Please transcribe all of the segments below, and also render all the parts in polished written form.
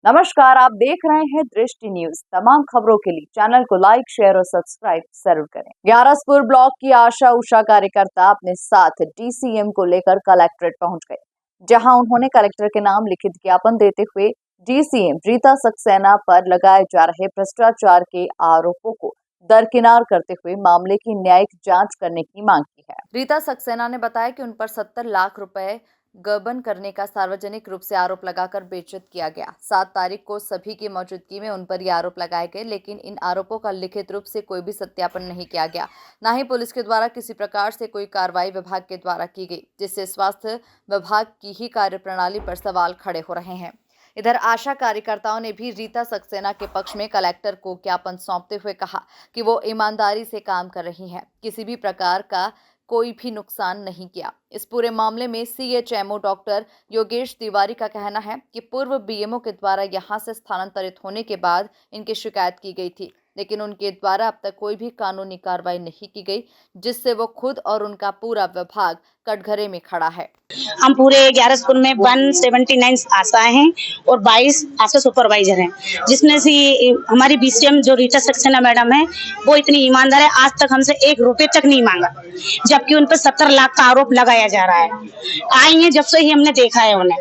नमस्कार, आप देख रहे हैं दृष्टि न्यूज। तमाम खबरों के लिए चैनल को लाइक, शेयर और सब्सक्राइब जरूर करें। ग्यारसपुर ब्लॉक की आशा उषा कार्यकर्ता अपने साथ डीसीएम को लेकर कलेक्ट्रेट पहुंच गए, जहां उन्होंने कलेक्टर के नाम लिखित ज्ञापन देते हुए डीसीएम रीता सक्सेना पर लगाए जा रहे भ्रष्टाचार के आरोपों को दरकिनार करते हुए मामले की न्यायिक जांच करने की मांग की है। रीता सक्सेना ने बताया कि उन पर 70 लाख रुपए गबन करने का सार्वजनिक रूप से आरोप लगाकर बेइज्जत किया गया। 7 तारीख को सभी की मौजूदगी में उन पर ये आरोप लगाए गए, लेकिन इन आरोपों का लिखित रूप से कोई भी सत्यापन नहीं किया गया। न ही पुलिस के द्वारा किसी प्रकार से कोई कार्रवाई विभाग के द्वारा की गई, जिससे स्वास्थ्य विभाग की ही कार्यप्रणाली पर सवाल खड़े हो रहे हैं। इधर आशा कार्यकर्ताओं ने भी रीता सक्सेना के पक्ष में कलेक्टर को ज्ञापन सौंपते हुए कहा कि वो ईमानदारी से काम कर रही हैं, किसी भी प्रकार का कोई भी नुकसान नहीं किया। इस पूरे मामले में सीएचएमओ डॉक्टर योगेश तिवारी का कहना है कि पूर्व बीएमओ के द्वारा यहां से स्थानांतरित होने के बाद इनकी शिकायत की गई थी, लेकिन उनके द्वारा अब तक कोई भी कानूनी कार्रवाई नहीं की गई, जिससे वो खुद और उनका पूरा विभाग कटघरे में खड़ा है। हम पूरे ग्यारसपुर में 179 आशाएं हैं और 22 आशा सुपरवाइजर हैं, जिसमें से हमारी बीसीएम जो रीता सक्सेना मैडम है, वो इतनी ईमानदार है, आज तक हमसे 1 रुपए तक नहीं मांगा, जबकि उन पर 70 लाख का आरोप लगाया जा रहा है। आई हैं जब से ही हमने देखा है उन्हें।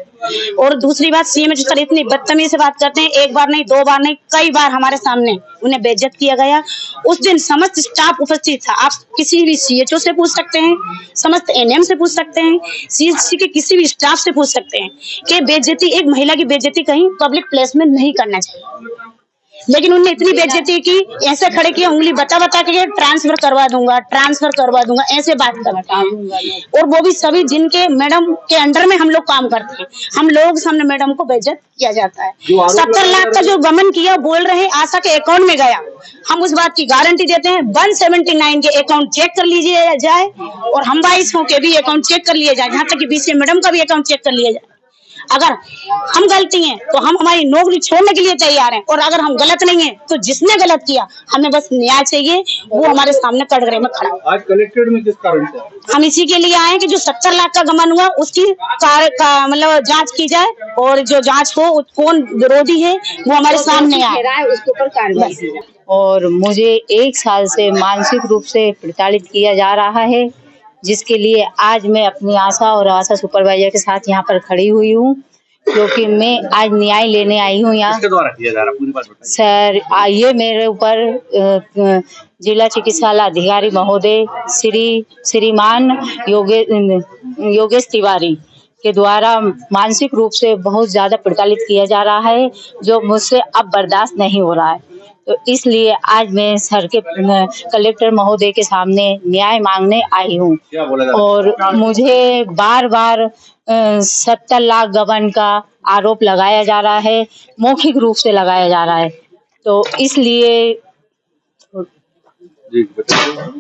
और दूसरी बात, सीएम सर इतनी बदतमीजी से बात करते हैं, एक बार नहीं, 2 बार नहीं, कई बार हमारे सामने उन्हें बेइज्जत किया गया। उस दिन समस्त स्टाफ उपस्थित था। आप किसी भी सीएचओ से पूछ सकते हैं, समस्त एनएम से पूछ सकते हैं, सीएचसी के किसी भी स्टाफ से पूछ सकते हैं कि बेइज्जती, एक महिला की बेइज्जती कहीं पब्लिक प्लेस में नहीं करना चाहिए। लेकिन उन्होंने इतनी बेइज्जती की, ऐसे खड़े किए, उंगली बता के ट्रांसफर करवा दूंगा, ऐसे बात करता है। और वो भी सभी जिनके मैडम के अंडर में हम लोग काम करते हैं, हम लोग सामने मैडम को बेइज्जत किया जाता है। 70 लाख का जो गमन किया, बोल रहे हैं आशा के अकाउंट में गया, हम उस बात की गारंटी देते हैं। 179 के अकाउंट चेक कर लीजिए जाए और हम 22 के भी अकाउंट चेक कर लिए जाए, जहाँ तक कि बीसीएम मैडम का भी अकाउंट चेक कर लिया जाए। अगर हम गलती हैं तो हम हमारी नौकरी छोड़ने के लिए तैयार हैं, और अगर हम गलत नहीं हैं तो जिसने गलत किया, हमें बस न्याय चाहिए, वो हमारे सामने कटघरे में खड़ा। आज कलेक्ट्रेट में किस कारण से? हम इसी के लिए आए कि जो 70 लाख का गमन हुआ, उसकी मतलब जांच की जाए, और जो जांच हो, कौन विरोधी है वो हमारे सामने आए, उसके ऊपर कार्रवाई की जाए। और मुझे 1 साल से मानसिक रूप से प्रताड़ित किया जा रहा है, जिसके लिए आज मैं अपनी आशा और आशा सुपरवाइजर के साथ यहाँ पर खड़ी हुई हूँ, क्योंकि मैं आज न्याय लेने आई हूँ यहाँ। किसके द्वारा किया जा रहा है, पूरी बात बताइए। सर, ये मेरे ऊपर जिला चिकित्सालय अधिकारी महोदय श्रीमान योगेश तिवारी के द्वारा मानसिक रूप से बहुत ज्यादा प्रताड़ित किया जा रहा है, जो मुझसे अब बर्दाश्त नहीं हो रहा है। तो इसलिए आज मैं सर के कलेक्टर महोदय के सामने न्याय मांगने आई हूँ। और मुझे बार बार 70 लाख गबन का आरोप लगाया जा रहा है, मौखिक रूप से लगाया जा रहा है। तो इसलिए जी बताइए,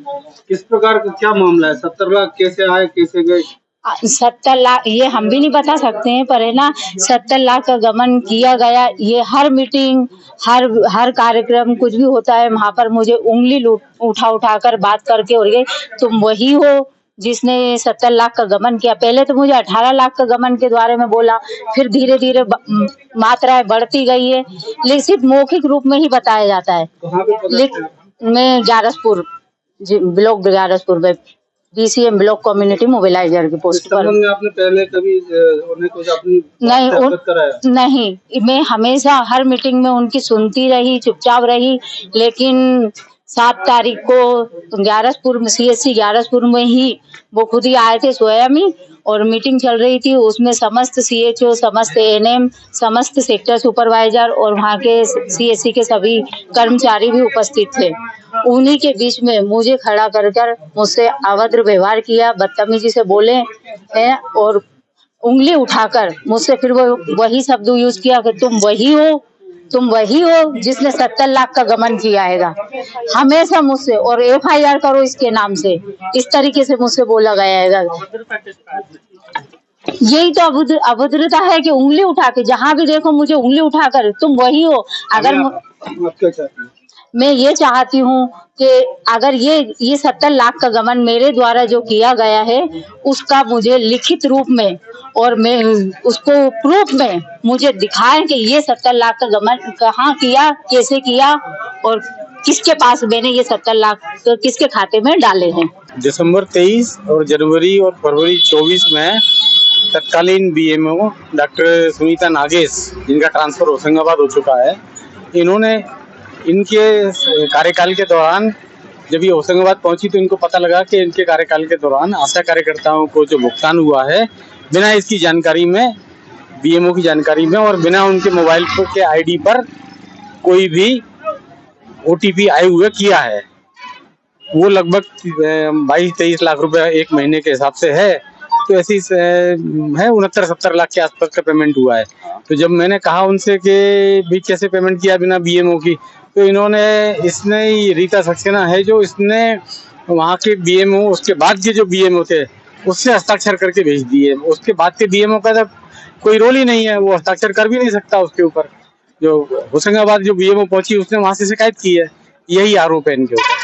किस प्रकार का क्या मामला है? 70 लाख कैसे आए, कैसे गए? 70 लाख ये हम भी नहीं बता सकते हैं, पर है ना, 70 लाख का गमन किया गया। ये हर मीटिंग, हर कार्यक्रम कुछ भी होता है, वहां पर मुझे उंगली उठाकर बात करके, और ये तुम वही हो जिसने 70 लाख का गमन किया। पहले तो मुझे 18 लाख का गमन के द्वारे में बोला, फिर धीरे धीरे मात्राएं बढ़ती गई है, लेकिन सिर्फ मौखिक रूप में ही बताया जाता है। मैं ग्यारसपुर ब्लॉक ग्यारसपुर में बीसीएम ब्लॉक कम्युनिटी मोबिलाइजर की पोस्ट पर। आपने पहले कभी उन्हें कुछ अपनी नहीं, मैं हमेशा हर मीटिंग में उनकी सुनती रही, चुपचाप रही, लेकिन 7 तारीख को ग्यारसपुर में सीएससी ग्यारसपुर में ही वो खुद ही आए थे स्वयं ही, और मीटिंग चल रही थी। उसमें समस्त सीएचओ, समस्त एनएम, समस्त सेक्टर सुपरवाइजर और वहाँ के सीएससी के सभी कर्मचारी भी उपस्थित थे। उन्हीं के बीच में मुझे खड़ा कर मुझसे अभद्र व्यवहार किया, बदतमीजी से बोले हैं, और उंगली उठाकर मुझसे फिर वो वही शब्द यूज किया कि तुम वही हो जिसने 70 लाख का गमन किया है, हमेशा मुझसे, और एफआईआर करो इसके नाम से, इस तरीके से मुझसे बोला गया है। यही तो अभद्रता है कि उंगली उठा के, जहाँ भी देखो मुझे उंगली उठाकर तुम वही हो। अगर मैं ये चाहती हूँ कि अगर ये 70 लाख का गबन मेरे द्वारा जो किया गया है उसका मुझे लिखित रूप में और मैं उसको प्रूफ में मुझे दिखाएं कि ये 70 लाख का गबन कहाँ किया, कैसे किया और किसके पास मैंने ये 70 लाख किसके खाते में डाले हैं। दिसंबर 23 और जनवरी और फरवरी 24 में तत्कालीन बीएमओ डॉक्टर सुनीता नागेश, जिनका ट्रांसफर होशंगाबाद हो चुका है, इन्होंने इनके कार्यकाल के दौरान जब ये होशंगाबाद पहुंची तो इनको पता लगा कि इनके कार्यकाल के दौरान आशा कार्यकर्ताओं को जो भुगतान हुआ है बिना इसकी जानकारी में, बीएमओ की जानकारी में और बिना उनके मोबाइल के आईडी पर कोई भी ओटीपी आए हुए किया है। वो लगभग 22-23 लाख रुपए एक महीने के हिसाब से है, तो ऐसी है 69-70 लाख के आसपास का पेमेंट हुआ है। तो जब मैंने कहा उनसे कि भी कैसे पेमेंट किया बिना बीएमओ की, तो इसने रीता सक्सेना है जो इसने वहाँ के बीएमओ, उसके बाद के जो बीएमओ थे उससे हस्ताक्षर करके भेज दिए। उसके बाद के बीएमओ का तो कोई रोल ही नहीं है, वो हस्ताक्षर कर भी नहीं सकता उसके ऊपर। जो होशंगाबाद जो बीएमओ पहुंची उसने वहां से शिकायत की है, यही आरोप है इनके ऊपर।